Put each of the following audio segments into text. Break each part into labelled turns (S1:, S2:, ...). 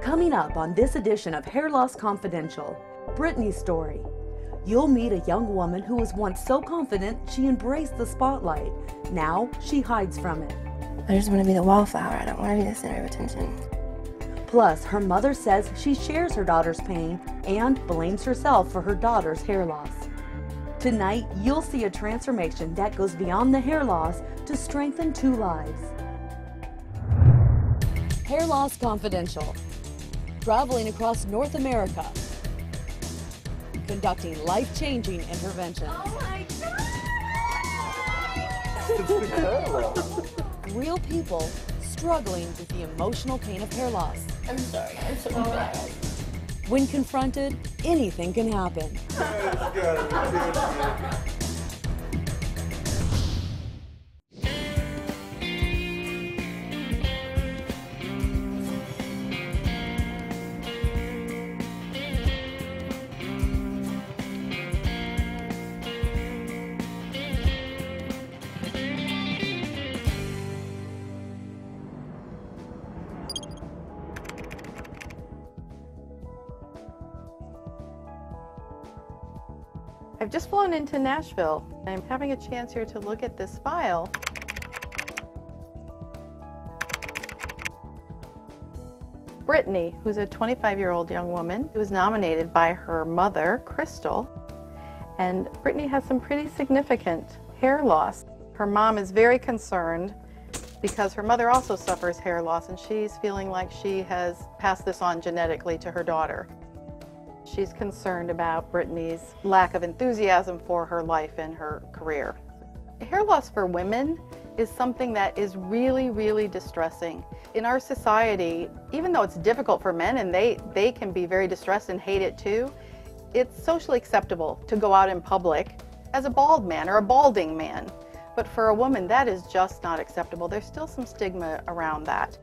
S1: Coming up on this edition of Hair Loss Confidential, Brittany's story. You'll meet a young woman who was once so confident she embraced the spotlight. Now she hides from it.
S2: I just want to be the wallflower. I don't want to be the center of attention.
S1: Plus, her mother says she shares her daughter's pain and blames herself for her daughter's hair loss. Tonight, you'll see a transformation that goes beyond the hair loss to strengthen two lives. Hair Loss Confidential. Traveling across North America. Conducting life-changing interventions.
S2: Oh my God!
S1: Real people struggling with the emotional pain of hair loss.
S2: I'm sorry, I'm so glad.
S1: When confronted, anything can happen.
S3: I've just flown into Nashville. I'm having a chance here to look at this file. Brittany, who's a 25-year-old young woman, was nominated by her mother, Chrystal, and Brittany has some pretty significant hair loss. Her mom is very concerned because her mother also suffers hair loss, and she's feeling like she has passed this on genetically to her daughter. She's concerned about Brittany's lack of enthusiasm for her life and her career. Hair loss for women is something that is really, really distressing. In our society, even though it's difficult for men and they can be very distressed and hate it too, it's socially acceptable to go out in public as a bald man or a balding man. But for a woman, that is just not acceptable. There's still some stigma around that.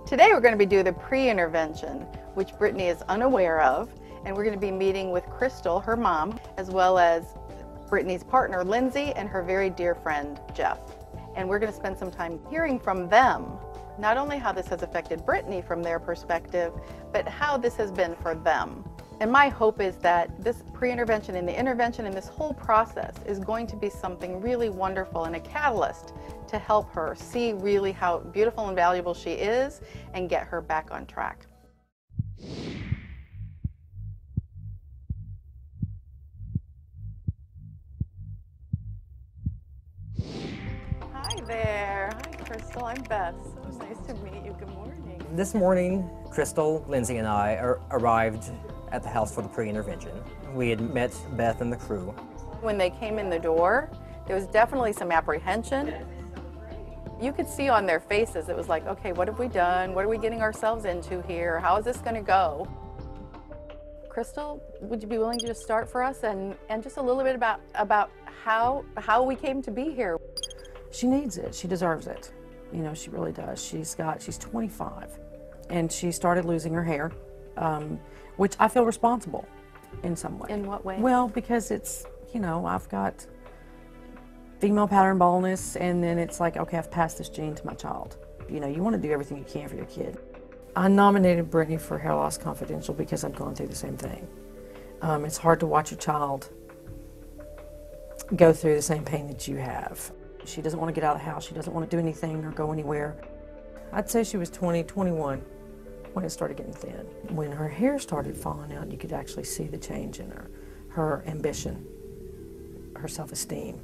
S3: Today we're going to be doing the pre-intervention, which Brittany is unaware of, and we're going to be meeting with Chrystal, her mom, as well as Brittany's partner, Lindsay, and her very dear friend, Jeff. And we're going to spend some time hearing from them, not only how this has affected Brittany from their perspective, but how this has been for them. And my hope is that this pre-intervention and the intervention and this whole process is going to be something really wonderful and a catalyst to help her see really how beautiful and valuable she is and get her back on track. Hi there. Hi, Chrystal. I'm Beth. So nice to meet you. Good morning.
S4: This morning, Chrystal, Lindsay, and I arrived at the house for the pre-intervention. We had met Beth and the crew.
S3: When they came in the door, there was definitely some apprehension. You could see on their faces, it was like, okay, what have we done? What are we getting ourselves into here? How is this going to go? Chrystal, would you be willing to just start for us and just a little bit about how we came to be here?
S5: She needs it. She deserves it. You know, she really does. She's 25, and she started losing her hair, which I feel responsible in some way.
S3: In what way?
S5: Well, because it's, you know, I've got female pattern baldness, and then it's like, okay, I've passed this gene to my child. You know, you want to do everything you can for your kid. I nominated Brittany for Hair Loss Confidential because I've gone through the same thing. It's hard to watch a child go through the same pain that you have. She doesn't want to get out of the house. She doesn't want to do anything or go anywhere. I'd say she was 20, 21 when it started getting thin. When her hair started falling out, you could actually see the change in her ambition, her self-esteem.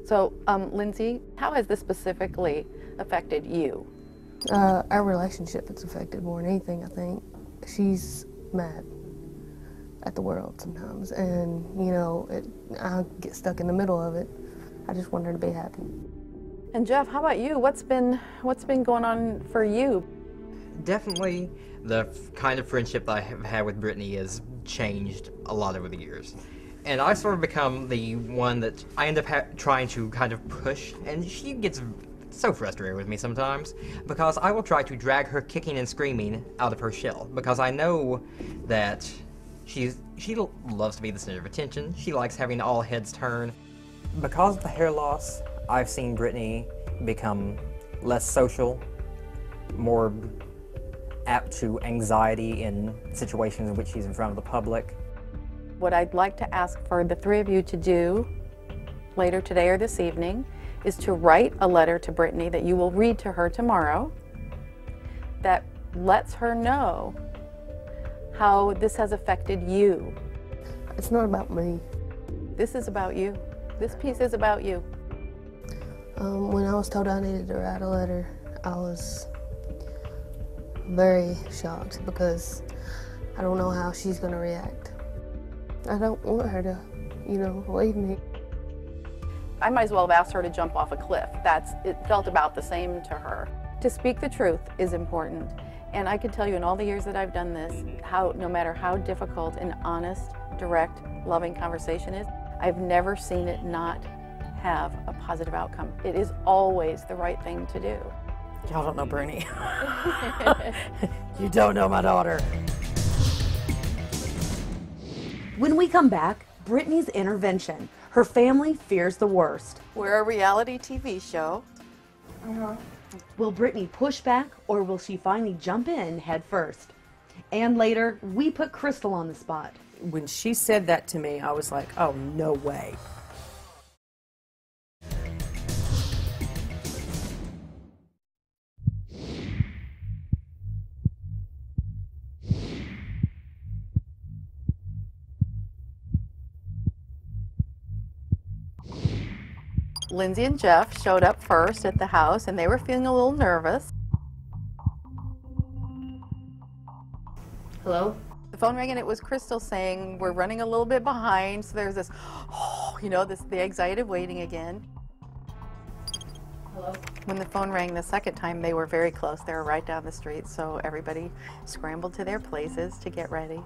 S3: So, Lindsay, how has this specifically affected you?
S2: Our relationship is affected more than anything, I think. She's mad at the world sometimes, and, you know, I get stuck in the middle of it. I just want her to be happy.
S3: And Jeff, how about you? What's been going on for you?
S4: Definitely the kind of friendship that I have had with Brittany has changed a lot over the years. And I sort of become the one that I end up trying to kind of push, and she gets so frustrated with me sometimes, because I will try to drag her kicking and screaming out of her shell, because I know that she loves to be the center of attention. She likes having all heads turn. Because of the hair loss, I've seen Brittany become less social, more apt to anxiety in situations in which she's in front of the public.
S3: What I'd like to ask for the three of you to do later today or this evening is to write a letter to Brittany that you will read to her tomorrow that lets her know how this has affected you.
S2: It's not about me.
S3: This is about you. This piece is about you.
S2: When I was told I needed to write a letter, I was very shocked because I don't know how she's going to react. I don't want her to, leave me.
S3: I might as well have asked her to jump off a cliff. It felt about the same to her. To speak the truth is important. And I can tell you in all the years that I've done this, no matter how difficult an honest, direct, loving conversation is, I've never seen it not have a positive outcome. It is always the right thing to do.
S5: Y'all don't know Brittany. You don't know my daughter.
S1: When we come back, Brittany's intervention. Her family fears the worst.
S3: We're a reality TV show.
S1: Will Brittany push back, or will she finally jump in head first? And later, we put Chrystal on the spot.
S5: When she said that to me, I was like, oh, no way.
S3: Lindsay and Jeff showed up first at the house, and they were feeling a little nervous.
S2: Hello?
S3: The phone rang, and it was Chrystal saying, we're running a little bit behind, so there's this, the anxiety of waiting again.
S2: Hello?
S3: When the phone rang the second time, they were very close. They were right down the street, so everybody scrambled to their places to get ready.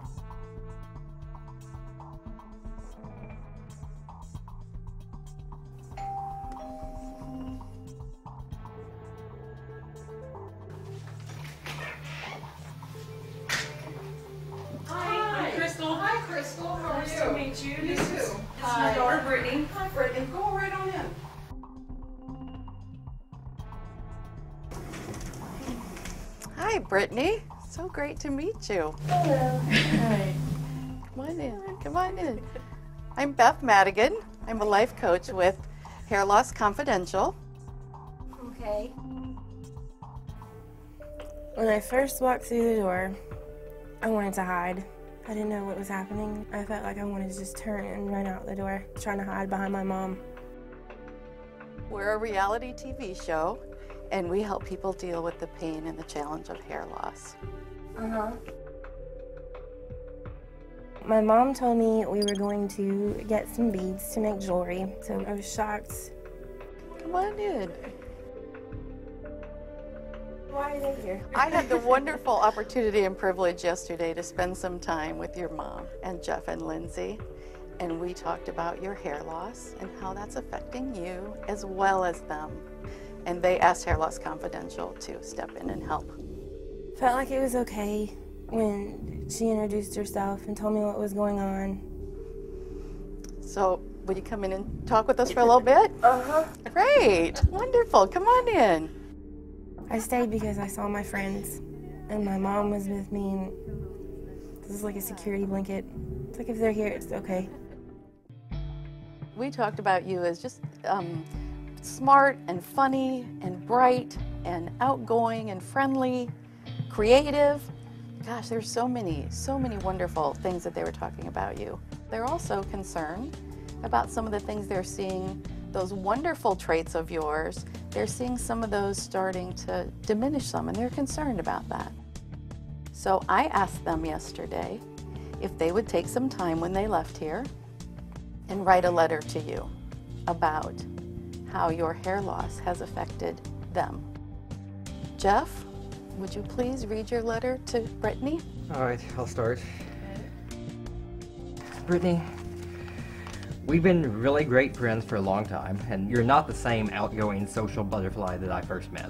S6: Hi, Chrystal. How are you? Nice to meet you. You too. This is my daughter, Brittany. Hi, Brittany. Go right on in.
S3: Hi, Brittany. So great to meet you.
S2: Hello.
S3: Hi. Come on in. Come on in. I'm Beth Madigan. I'm a life coach with Hair Loss Confidential.
S7: Okay. When I first walked through the door, I wanted to hide. I didn't know what was happening. I felt like I wanted to just turn and run out the door, trying to hide behind my mom.
S3: We're a reality TV show, and we help people deal with the pain and the challenge of hair loss.
S7: My mom told me we were going to get some beads to make jewelry, so I was shocked.
S3: Come on in.
S7: Why are they here?
S3: I had the wonderful opportunity and privilege yesterday to spend some time with your mom and Jeff and Lindsay, and we talked about your hair loss and how that's affecting you as well as them. And they asked Hair Loss Confidential to step in and help.
S7: Felt like it was okay when she introduced herself and told me what was going on.
S3: So, would you come in and talk with us for a little bit? Great, wonderful, come on in.
S7: I stayed because I saw my friends, and my mom was with me, and this is like a security blanket. It's like if they're here, it's okay.
S3: We talked about you as just smart and funny and bright and outgoing and friendly, creative. Gosh, there's so many wonderful things that they were talking about you. They're also concerned about some of the things they're seeing, those wonderful traits of yours. They're seeing some of those starting to diminish some, and they're concerned about that. So I asked them yesterday if they would take some time when they left here and write a letter to you about how your hair loss has affected them. Jeff, would you please read your letter to Brittany?
S4: All right, I'll start. Brittany, We've been really great friends for a long time, and you're not the same outgoing social butterfly that I first met.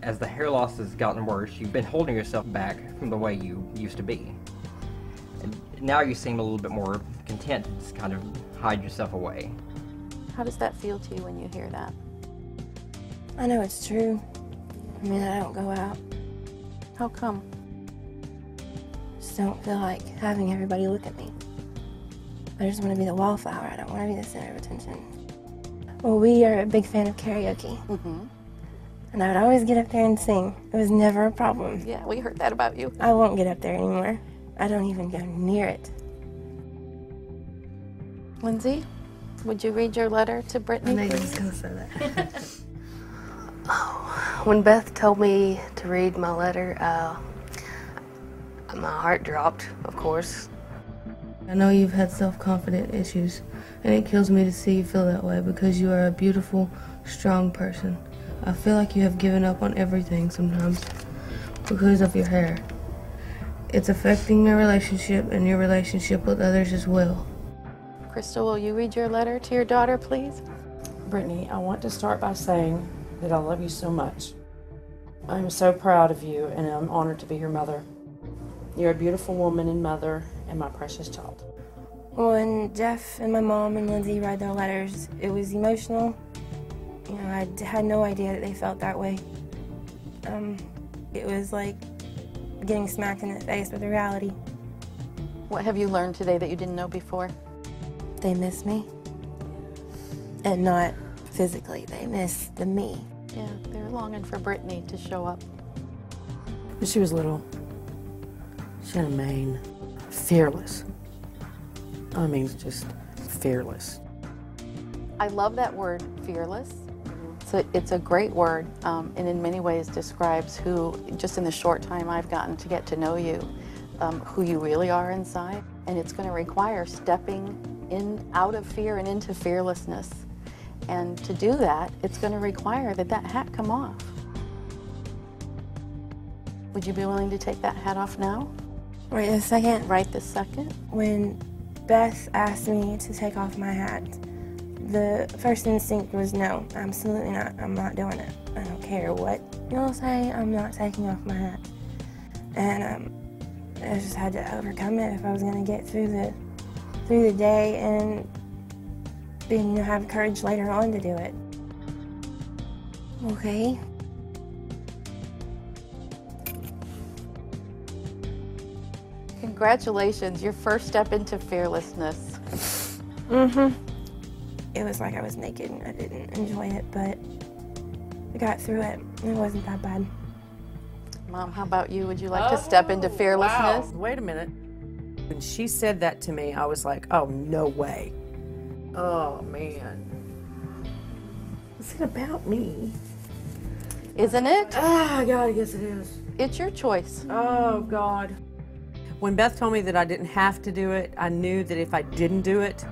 S4: As the hair loss has gotten worse, you've been holding yourself back from the way you used to be. And now you seem a little bit more content to just kind of hide yourself away.
S3: How does that feel to you when you hear that?
S7: I know it's true. I mean, I don't go out.
S3: How come?
S7: Just don't feel like having everybody look at me. I just want to be the wallflower. I don't want to be the center of attention. Well, we are a big fan of karaoke. And I would always get up there and sing. It was never a problem.
S3: Yeah, we heard that about you.
S7: I won't get up there anymore. I don't even go near it.
S3: Lindsay, would you read your letter to Brittany,
S2: I know you
S3: please?
S2: was gonna say that. When Beth told me to read my letter, my heart dropped, of course. I know you've had self-confidence issues, and it kills me to see you feel that way because you are a beautiful, strong person. I feel like you have given up on everything sometimes because of your hair. It's affecting your relationship and your relationship with others as well.
S3: Chrystal, will you read your letter to your daughter, please?
S5: Brittany, I want to start by saying that I love you so much. I'm so proud of you, and I'm honored to be your mother. You're a beautiful woman and mother, and my precious child.
S7: When Jeff and my mom and Lindsay read their letters, it was emotional. You know, I had no idea that they felt that way. It was like getting smacked in the face with the reality.
S3: What have you learned today that you didn't know before?
S7: They miss me. And not physically, they miss the me.
S3: Yeah, they're longing for Brittany to show up.
S5: When she was little, she had a mane. Fearless. I mean, just fearless.
S3: I love that word, fearless. It's a great word, and in many ways describes who, just in the short time I've gotten to get to know you, who you really are inside. And it's going to require stepping out of fear and into fearlessness. And to do that, it's going to require that hat come off. Would you be willing to take that hat off now?
S7: Right this second?
S3: Right this second?
S7: When Beth asked me to take off my hat, the first instinct was no, absolutely not. I'm not doing it. I don't care what you'll say, I'm not taking off my hat. And I just had to overcome it if I was going to get through the day and then have courage later on to do it. Okay.
S3: Congratulations, your first step into fearlessness.
S7: It was like I was naked and I didn't enjoy it, but I got through it. It wasn't that bad.
S3: Mom, how about you? Would you like to step into fearlessness?
S5: Wow. Wait a minute. When she said that to me, I was like, oh, no way. Oh, man. Is it about me?
S3: Isn't it?
S5: Ah, God, yes it is.
S3: It's your choice.
S5: Oh, God. When Beth told me that I didn't have to do it, I knew that if I didn't do it,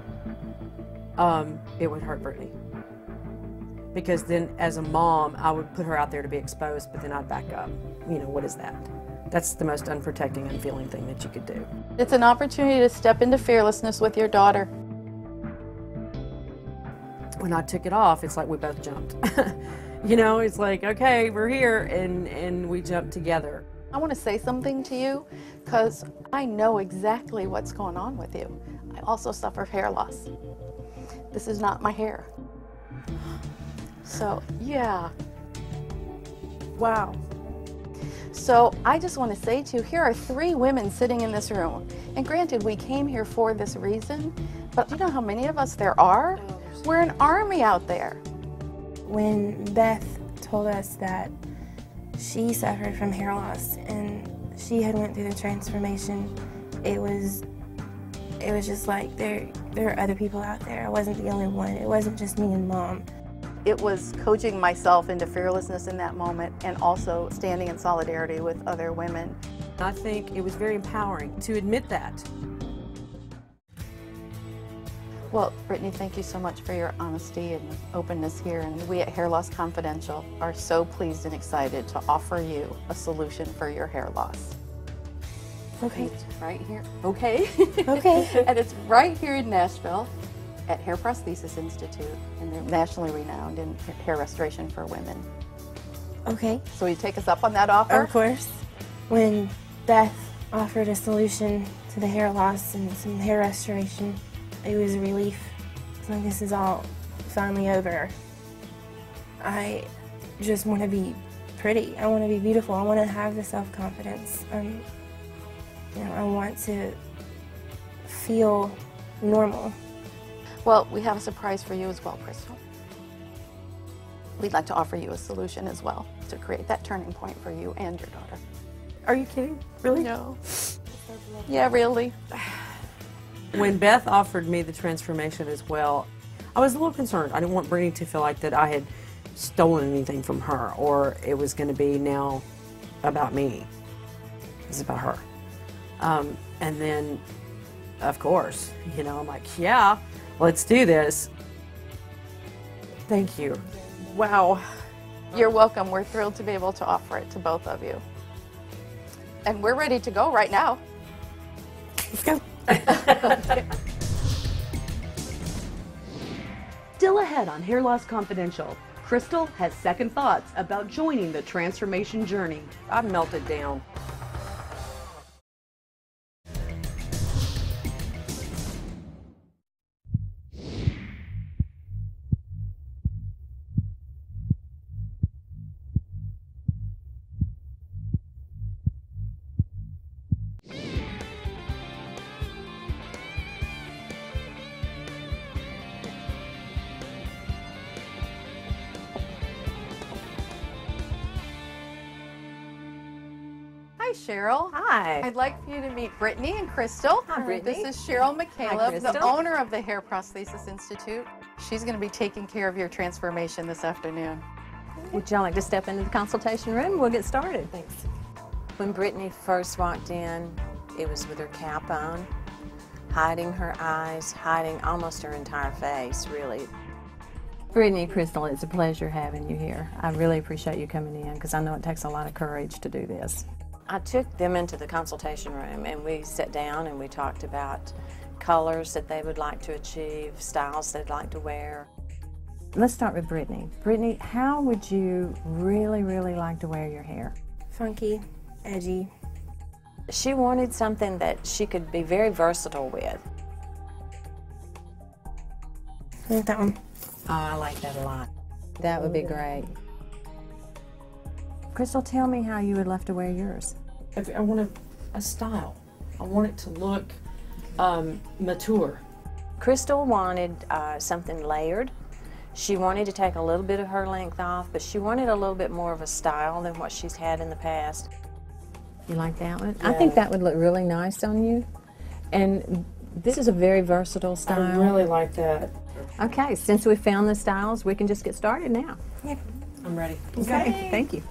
S5: it would hurt Brittany. Because then, as a mom, I would put her out there to be exposed, but then I'd back up. You know, what is that? That's the most unprotecting, unfeeling thing that you could do.
S3: It's an opportunity to step into fearlessness with your daughter.
S5: When I took it off, it's like we both jumped. You know, it's like, okay, we're here, and we jumped together.
S3: I want to say something to you because I know exactly what's going on with you. I also suffer hair loss. This is not my hair. So, yeah.
S5: Wow.
S3: So I just want to say to you, here are 3 women sitting in this room. And granted, we came here for this reason, but do you know how many of us there are? We're an army out there.
S7: When Beth told us that she suffered from hair loss and she had went through the transformation, it was just like there are other people out there. I wasn't the only one. It wasn't just me and Mom.
S3: It was coaching myself into fearlessness in that moment and also standing in solidarity with other women.
S5: I think it was very empowering to admit that.
S3: Well, Brittany, thank you so much for your honesty and openness here. And we at Hair Loss Confidential are so pleased and excited to offer you a solution for your hair loss.
S7: Okay.
S3: It's right here. Okay.
S7: Okay.
S3: And it's right here in Nashville. at Hair Prosthesis Institute, and they're nationally renowned in hair restoration for women.
S7: Okay,
S3: So will you take us up on that offer?
S7: of course. When Beth offered a solution to the hair loss and some hair restoration, it was a relief. It's like this is all finally over. I just want to be pretty. I want to be beautiful. I want to have the self-confidence. I want to feel normal.
S3: Well, we have a surprise for you as well, Chrystal. We'd like to offer you a solution as well to create that turning point for you and your daughter.
S5: Are you kidding? Really?
S3: No. Yeah, really.
S5: When Beth offered me the transformation as well, I was a little concerned. I didn't want Brittany to feel like that I had stolen anything from her, or it was going to be now about me. It's about her. And then, of course, I'm like, yeah, let's do this. Thank you. Wow.
S3: You're welcome. We're thrilled to be able to offer it to both of you. And we're ready to go right now.
S5: Let's go.
S1: Still ahead on Hair Loss Confidential, Chrystal has second thoughts about joining the transformation journey.
S5: I've melted down.
S3: Hi, Cheryl.
S8: Hi.
S3: I'd like for you to meet Brittany and Chrystal.
S8: Hi, Brittany.
S3: This is Cheryl McCaleb, the
S8: Chrystal.
S3: owner of the Hair Prosthesis Institute. She's going to be taking care of your transformation this afternoon.
S8: Would y'all like to step into the consultation room? We'll get started.
S5: Thanks.
S9: When Brittany first walked in, it was with her cap on, hiding her eyes, hiding almost her entire face, really.
S10: Brittany, Chrystal, it's a pleasure having you here. I really appreciate you coming in because I know it takes a lot of courage to do this.
S9: I took them into the consultation room and we sat down and we talked about colors that they would like to achieve, styles they'd like to wear.
S10: Let's start with Brittany. Brittany, how would you really, really like to wear your hair?
S7: Funky, edgy.
S9: She wanted something that she could be very versatile with.
S7: I like that one.
S10: Oh, I like that a lot.
S8: That would be great.
S10: Chrystal, tell me how you would love to wear yours.
S5: I want a style. I want it to look mature.
S9: Chrystal wanted something layered. She wanted to take a little bit of her length off, but she wanted a little bit more of a style than what she's had in the past.
S10: You like that one?
S8: I think that would look really nice on you. And this is a very versatile style.
S5: I really like that.
S8: Okay, since we found the styles, we can just get started now.
S7: Yeah.
S5: I'm ready.
S8: Okay, thank you.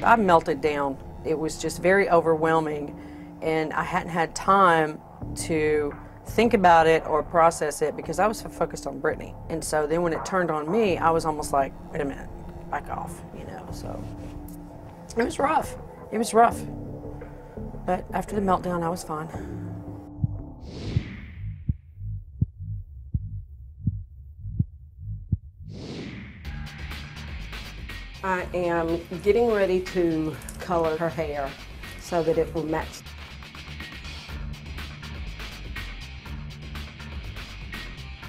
S5: I melted down. It was just very overwhelming, and I hadn't had time to think about it or process it because I was so focused on Brittany. And so then when it turned on me, I was almost like, wait a minute, back off, so. It was rough. It was rough. But after the meltdown, I was fine. I am getting ready to color her hair so that it will match.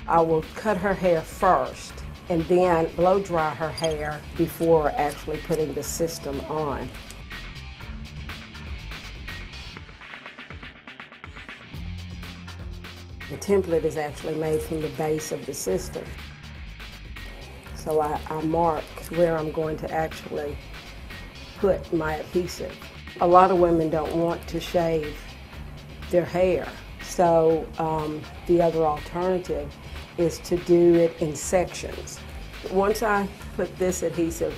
S5: I will cut her hair first and then blow dry her hair before actually putting the system on. The template is actually made from the base of the system. So I mark where I'm going to actually put my adhesive. A lot of women don't want to shave their hair, so the other alternative is to do it in sections. Once I put this adhesive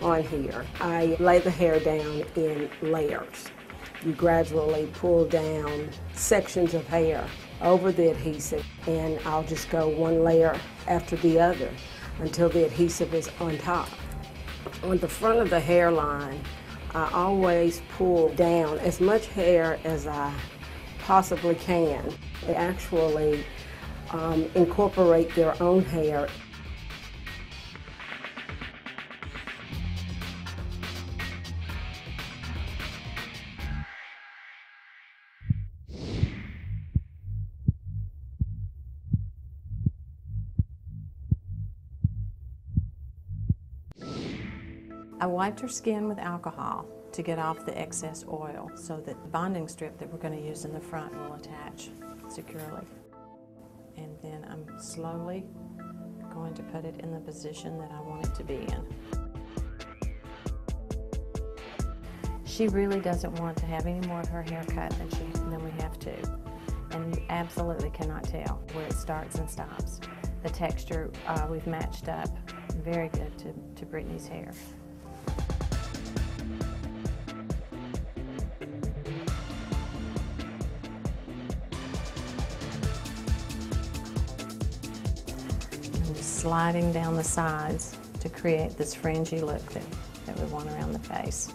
S5: on here, I lay the hair down in layers. You gradually pull down sections of hair over the adhesive, and I'll just go one layer after the other until the adhesive is on top. On the front of the hairline,
S11: I always pull down as much hair as I possibly can. They actually incorporate their own hair.
S10: I wiped her skin with alcohol to get off the excess oil so that the bonding strip that we're going to use in the front will attach securely. And then I'm slowly going to put it in the position that I want it to be in. She really doesn't want to have any more of her hair cut than we have to. And you absolutely cannot tell where it starts and stops. The texture we've matched up very good to Brittany's hair. Sliding down the sides to create this fringy look that we want around the face.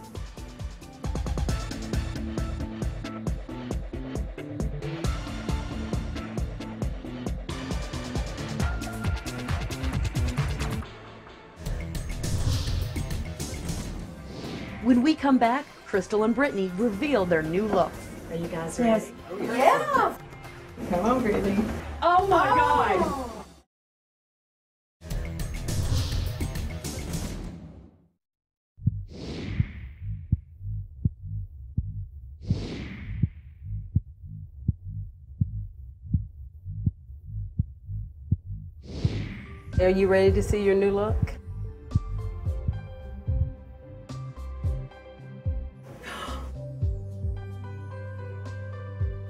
S1: When we come back, Chrystal and Brittany reveal their new looks.
S10: Are you guys ready?
S6: Yeah.
S10: Come on, Brittany.
S6: Oh my God.
S11: Are you ready to see your new look?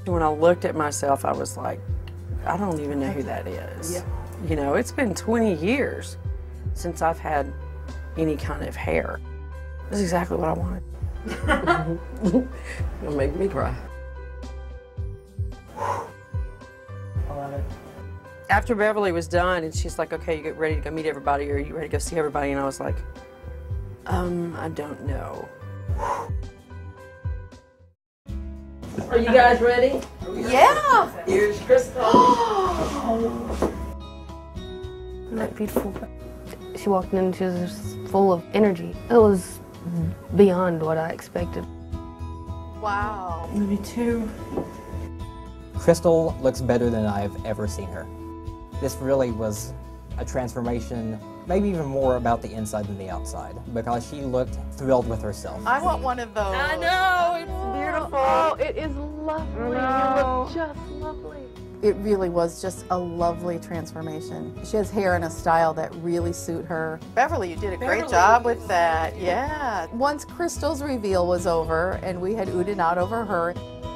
S5: When I looked at myself, I was like, I don't even know who that is.
S11: Yep.
S5: You know, it's been 20 years since I've had any kind of hair. That's exactly what I wanted.
S11: It'll make me cry.
S5: I love it. After Beverly was done, and she's like, okay, you get ready to go meet everybody, or are you ready to go see everybody? And I was like, I don't know.
S11: Are you guys ready?
S6: Yeah.
S11: Here's Chrystal.
S2: That beautiful. She walked in and she was just full of energy. It was beyond what I expected.
S3: Wow.
S5: Me too.
S4: Chrystal looks better than I've ever seen her. This really was a transformation, maybe even more about the inside than the outside, because she looked thrilled with herself.
S3: I want one of those.
S6: I know, it's beautiful.
S3: Oh, it is lovely. You look just lovely.
S12: It really was just a lovely transformation. She has hair in a style that really suit her.
S3: Beverly, you did a great job with that. Yeah.
S12: Once Chrystal's reveal was over and we had oohed and out over her,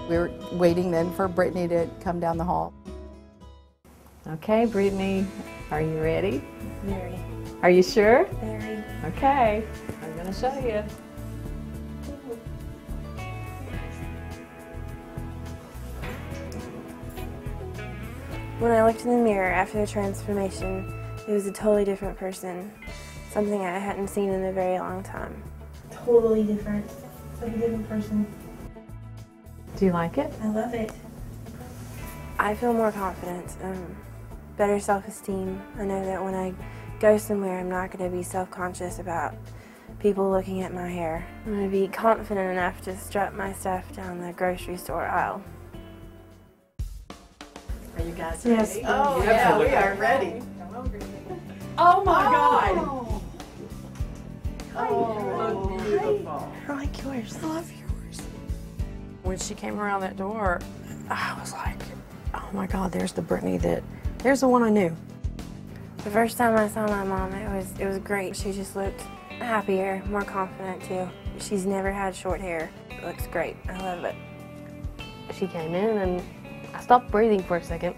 S12: we were waiting then for Brittany to come down the hall.
S10: Okay, Brittany, are you ready?
S7: Very.
S10: Are you sure?
S7: Very.
S10: Okay, I'm going to show you.
S7: When I looked in the mirror after the transformation, it was a totally different person. Something I hadn't seen in a very long time. Totally different. It's like a different person.
S10: Do you like it?
S7: I love it. I feel more confident, better self-esteem. I know that when I go somewhere, I'm not going to be self-conscious about people looking at my hair. I'm going to be confident enough to strut my stuff down the grocery store aisle.
S10: Are you guys
S5: Yes.
S10: ready?
S3: Oh, yeah, we are ready.
S6: Oh my God.
S3: Oh, beautiful.
S7: I like yours.
S5: I love yours. When she came around that door, I was like, oh my God, there's the Brittany there's the one I knew.
S7: The first time I saw my mom, it was great. She just looked happier, more confident too. She's never had short hair. It looks great. I love it.
S2: She came in and I stopped breathing for a second.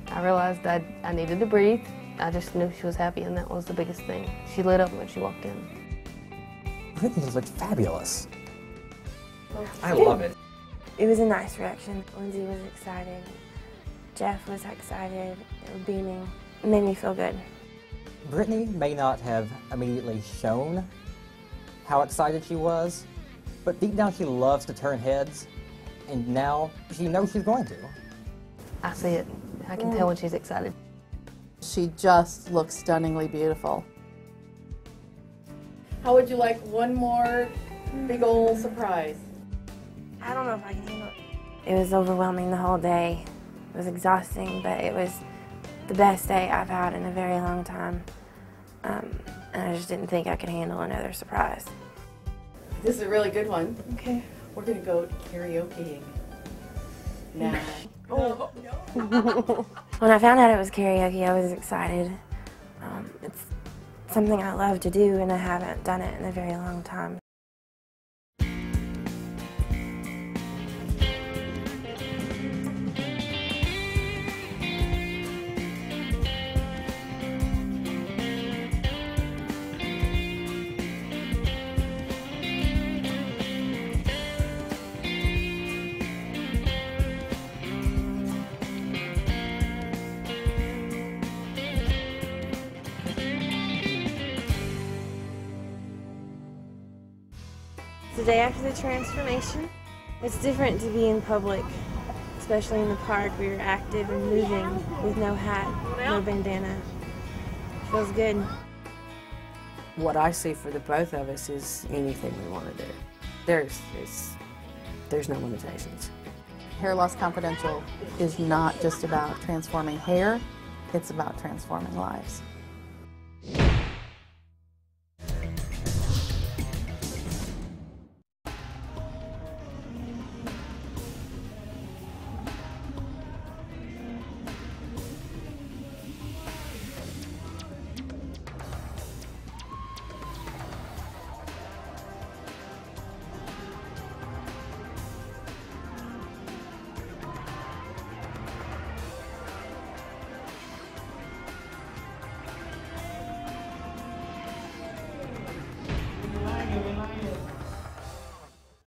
S2: I realized that I needed to breathe. I just knew she was happy, and that was the biggest thing. She lit up when she walked in.
S4: Brittany looked fabulous.
S3: I love it.
S7: It was a nice reaction. Lindsay was excited. Jeff was excited. They were beaming. It made me feel good.
S4: Brittany may not have immediately shown how excited she was, But deep down, she loves to turn heads, and now she knows she's going to.
S2: I see it. I can tell when she's excited.
S12: She just looks stunningly beautiful.
S5: How would you like one more big old surprise?
S7: I don't know if I can handle it. It was overwhelming the whole day. It was exhausting, but it was the best day I've had in a very long time. And I just didn't think I could handle another surprise.
S5: This is a really good one.
S7: Okay.
S5: We're gonna go karaokeing now.
S7: Oh. When I found out it was karaoke, I was excited. It's something I love to do, and I haven't done it in a very long time. The day after the transformation, it's different to be in public, especially in the park where you're active and moving with no hat, no bandana. Feels good.
S5: What I see for the both of us is anything we want to do. There's no limitations.
S12: Hair Loss Confidential is not just about transforming hair, it's about transforming lives.